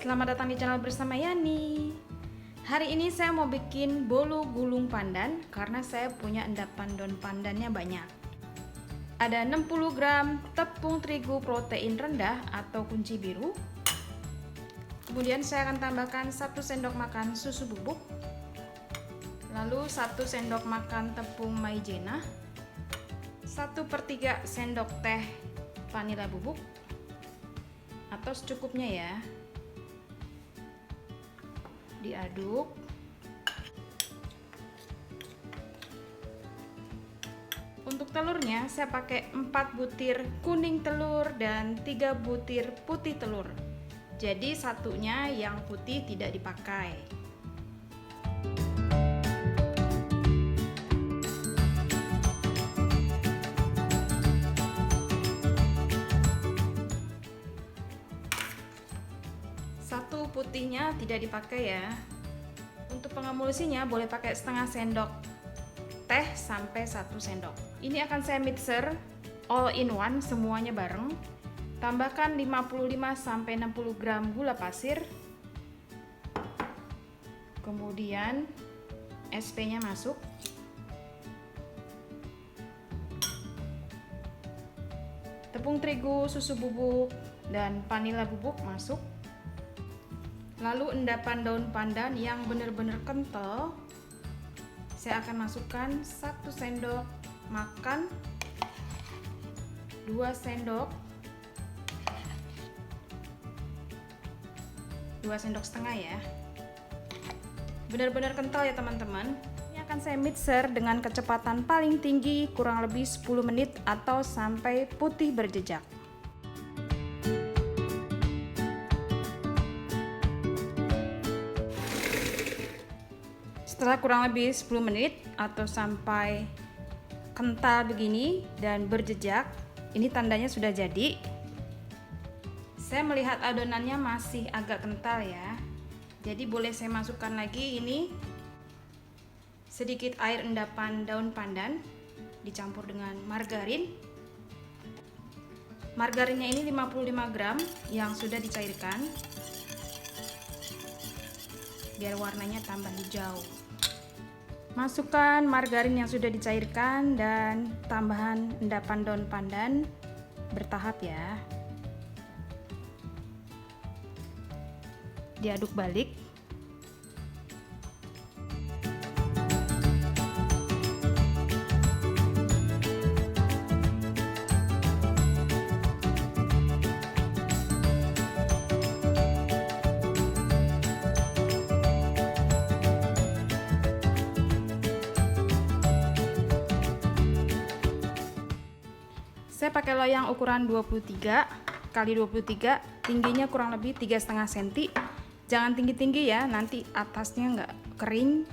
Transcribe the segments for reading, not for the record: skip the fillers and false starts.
selamat datang di channel bersama Yani. Hari ini saya mau bikin bolu gulung pandan karena saya punya endapan daun pandannya banyak. Ada 60 gram tepung terigu protein rendah atau kunci biru. Kemudian saya akan tambahkan 1 sendok makan susu bubuk. Lalu 1 sendok makan tepung maizena, 1/3 sendok teh vanila bubuk atau secukupnya ya. Diaduk. Untuk telurnya saya pakai 4 butir kuning telur dan 3 butir putih telur. Jadi satunya yang putih tidak dipakai. Satu putihnya tidak dipakai ya. Untuk pengemulsinya boleh pakai setengah sendok teh sampai 1 sendok. Ini akan saya mixer all in one semuanya bareng. Tambahkan 55 sampai 60 gram gula pasir. Kemudian SP-nya masuk. Tepung terigu, susu bubuk, dan vanila bubuk masuk. Lalu endapan daun pandan yang benar-benar kental saya akan masukkan 1 sendok makan, 2 sendok, 2 sendok setengah ya. Benar-benar kental ya teman-teman. Ini akan saya mixer dengan kecepatan paling tinggi kurang lebih 10 menit atau sampai putih berjejak. Setelah kurang lebih 10 menit atau sampai kental begini dan berjejak, ini tandanya sudah jadi. Saya melihat adonannya masih agak kental ya. Jadi boleh saya masukkan lagi ini sedikit air endapan daun pandan dicampur dengan margarin. Margarinnya ini 55 gram yang sudah dicairkan biar warnanya tambah hijau. Masukkan margarin yang sudah dicairkan dan tambahan endapan daun pandan bertahap ya. Diaduk balik. Saya pakai loyang ukuran 23 kali 23, tingginya kurang lebih 3,5 cm. Jangan tinggi-tinggi ya, nanti atasnya nggak kering.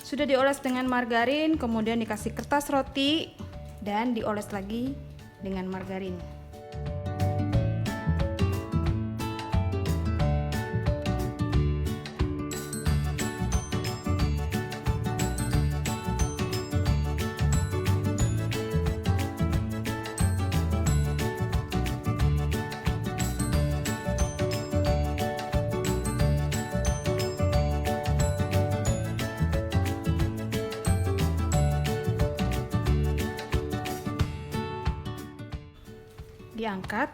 Sudah dioles dengan margarin, kemudian dikasih kertas roti dan dioles lagi dengan margarin. Diangkat.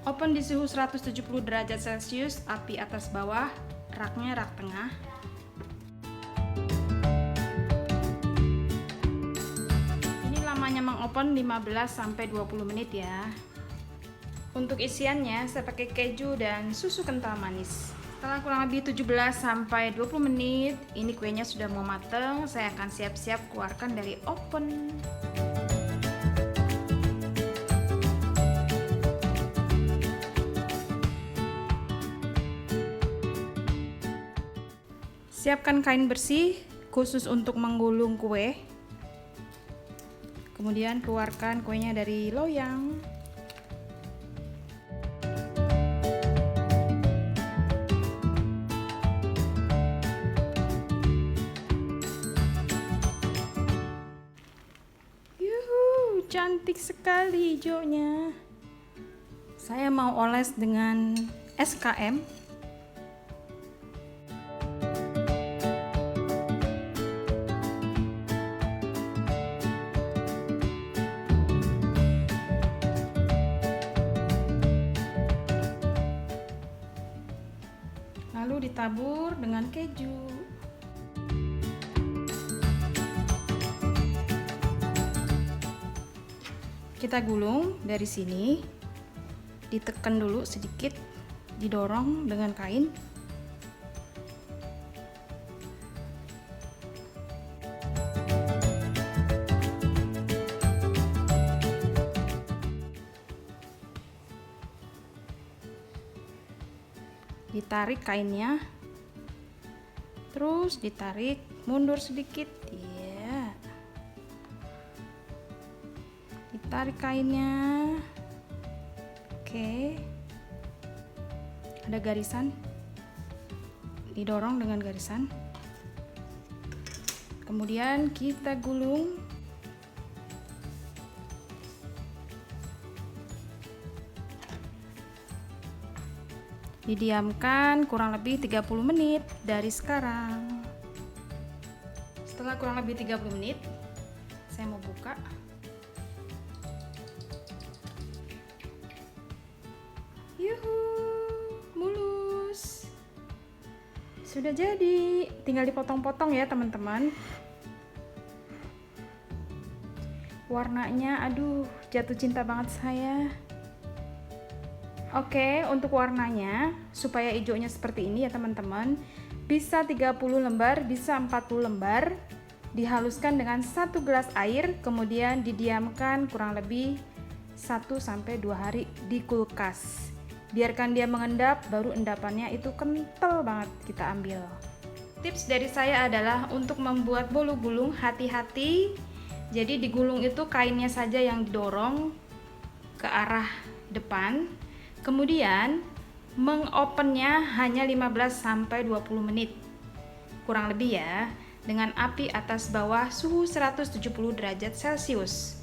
Oven di suhu 170 derajat Celcius, api atas bawah, raknya rak tengah. Ini lamanya mengopen 15 sampai 20 menit ya. Untuk isiannya saya pakai keju dan susu kental manis. Setelah kurang lebih 17 sampai 20 menit, ini kuenya sudah mau mateng. Saya akan siap-siap keluarkan dari oven. Siapkan kain bersih khusus untuk menggulung kue. Kemudian keluarkan kuenya dari loyang. cantik sekali hijaunya. Saya mau oles dengan SKM. Lalu ditabur dengan keju. Kita gulung dari sini, ditekan dulu sedikit, didorong dengan kain. Ditarik kainnya, terus ditarik mundur sedikit, ya. Ditarik kainnya, oke. Ada garisan, didorong dengan garisan. Kemudian kita gulung. Didiamkan kurang lebih 30 menit dari sekarang. Setelah kurang lebih 30 menit, saya mau buka. Yuhu, mulus. Sudah jadi, tinggal dipotong-potong ya teman-teman. Warnanya, aduh, jatuh cinta banget saya. Oke, untuk warnanya supaya hijaunya seperti ini ya teman-teman, bisa 30 lembar, bisa 40 lembar. Dihaluskan dengan 1 gelas air, kemudian didiamkan kurang lebih 1-2 hari di kulkas. Biarkan dia mengendap, baru endapannya itu kental banget kita ambil. Tips dari saya adalah untuk membuat bolu gulung, hati-hati. Jadi digulung itu kainnya saja yang didorong ke arah depan. Kemudian mengopennya hanya 15-20 menit kurang lebih ya, dengan api atas bawah suhu 170 derajat Celcius.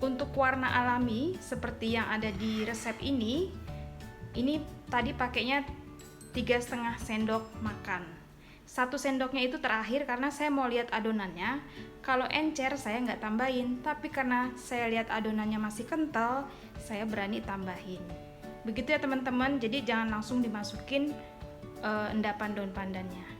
Untuk warna alami seperti yang ada di resep ini tadi pakainya 3,5 sendok makan. 1 sendoknya itu terakhir karena saya mau lihat adonannya. Kalau encer saya nggak tambahin, tapi karena saya lihat adonannya masih kental, saya berani tambahin. Begitu ya teman-teman, jadi jangan langsung dimasukin endapan daun pandannya.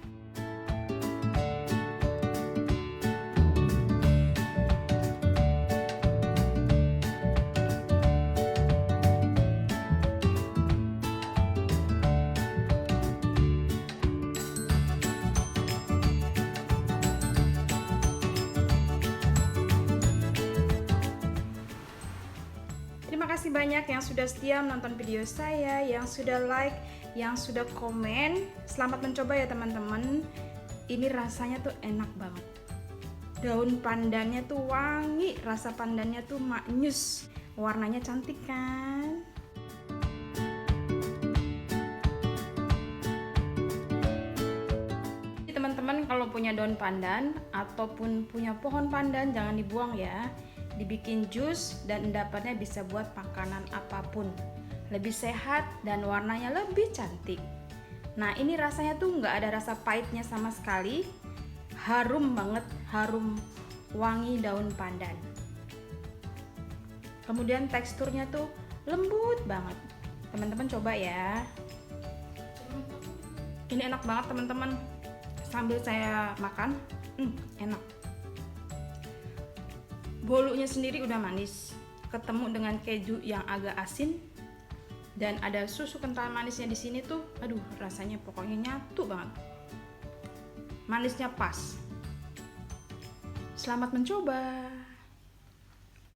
Terima kasih banyak yang sudah setia menonton video saya, yang sudah like, yang sudah komen. Selamat mencoba ya teman-teman. Ini rasanya tuh enak banget. Daun pandannya tuh wangi, rasa pandannya tuh maknyus. Warnanya cantik kan? Jadi teman-teman kalau punya daun pandan ataupun punya pohon pandan jangan dibuang ya. Dibikin jus dan endapannya bisa buat makanan apapun, lebih sehat dan warnanya lebih cantik. Nah ini rasanya tuh nggak ada rasa pahitnya sama sekali, harum banget, harum wangi daun pandan. Kemudian teksturnya tuh lembut banget, teman-teman coba ya. Ini enak banget teman-teman, sambil saya makan, enak. Bolunya sendiri udah manis, ketemu dengan keju yang agak asin, dan ada susu kental manisnya di sini tuh, aduh rasanya pokoknya nyatu banget. Manisnya pas. Selamat mencoba.